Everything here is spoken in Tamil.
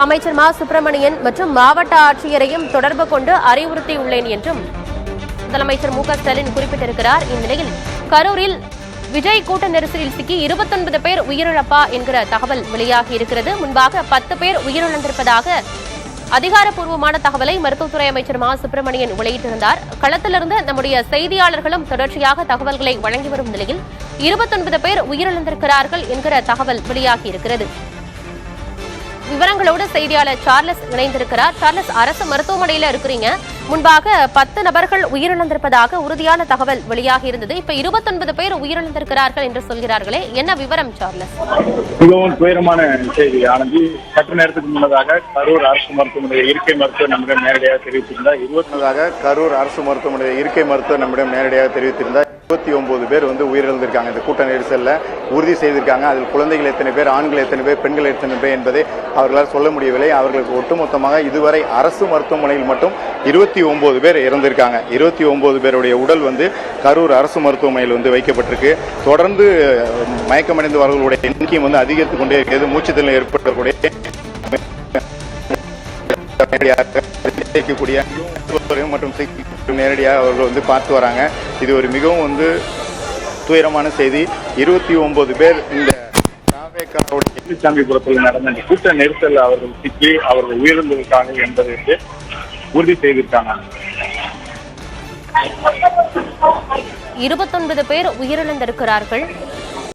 அமைச்சர் மா சுப்பிரமணியன் மற்றும் மாவட்ட ஆட்சியரையும் தொடர்பு கொண்டு அறிவுறுத்தியுள்ளேன் என்றும் முதலமைச்சர் மு க ஸ்டாலின் குறிப்பிட்டிருக்கிறார். இந்நிலையில் கரூரில் விஜய் கூட்ட நெரிசலில் சிக்கி 29 பேர் உயிரிழப்பா என்கிற தகவல் வெளியாகி இருக்கிறது. முன்பாக 10 பேர் உயிரிழந்திருப்பதாக அதிகாரப்பூர்வமான தகவலை மருத்துவத்துறை அமைச்சர் மா சுப்பிரமணியன் வெளியிட்டிருந்தார். களத்திலிருந்து நம்முடைய செய்தியாளர்களும் தொடர்ச்சியாக தகவல்களை வழங்கி வரும் நிலையில் 29 பேர் உயிரிழந்திருக்கிறார்கள் என்கிற தகவல் வெளியாகி இருக்கிறது. விவரங்களோடு செய்தியாளர் சார்லஸ் இணைந்திருக்கிறார். சார்லஸ், அரசு மருத்துவமனையில இருக்கிறீங்க. முன்பாக 10 நபர்கள் உயிரிழந்திருப்பதாக உறுதியான தகவல் வெளியாகி இருந்தது. இப்ப 29 பேர் உயிரிழந்திருக்கிறார்கள் என்று சொல்கிறார்களே, என்ன விவரம் சார்லஸ்? மிகவும் துயரமான செய்தி ஆனந்தி. சற்று நேரத்துக்கு முன்னதாக கரூர் அரசு மருத்துவமனை இருக்கை மருத்துவர் நம்மிடம் நேரடியாக தெரிவித்திருந்தார். 29 பேர் உயிரிழந்திருக்காங்க. இந்த கூட்ட நெரிசல்ல உறுதி செய்திருக்காங்க. அதில் குழந்தைகள் எத்தனை பேர், ஆண்கள் எத்தனை பேர், பெண்கள் எத்தனை பேர் என்பதை அவர்களால் சொல்ல முடியவில்லை. அவர்களுக்கு ஒட்டுமொத்தமாக இதுவரை அரசு மருத்துவமனையில் மட்டும் 29 பேர் இறந்திருக்காங்க. 29 பேருடைய உடல் கரூர் அரசு மருத்துவமனையில் வைக்கப்பட்டிருக்கு. தொடர்ந்து மயக்கமடைந்து வரவர்களுடைய எண்ணிக்கையும் அதிகரித்துக் கொண்டே இருக்கிறது. மூச்சுத்திறனில் ஏற்படக்கூடிய மற்றும் நேரடியாக அவர்கள் பார்த்து வராங்க. இது ஒரு மிகவும் துயரமான செய்தி. 29 பேர் இந்த சாமிபுரத்தில் நடந்த இந்த கூட்ட நெரிசல் அவர்கள் சிக்கி அவர்கள் உயிரிழந்திருக்காங்க என்பதை உறுதி செய்திருக்காங்க. 29 பேர் உயிரிழந்திருக்கிறார்கள்.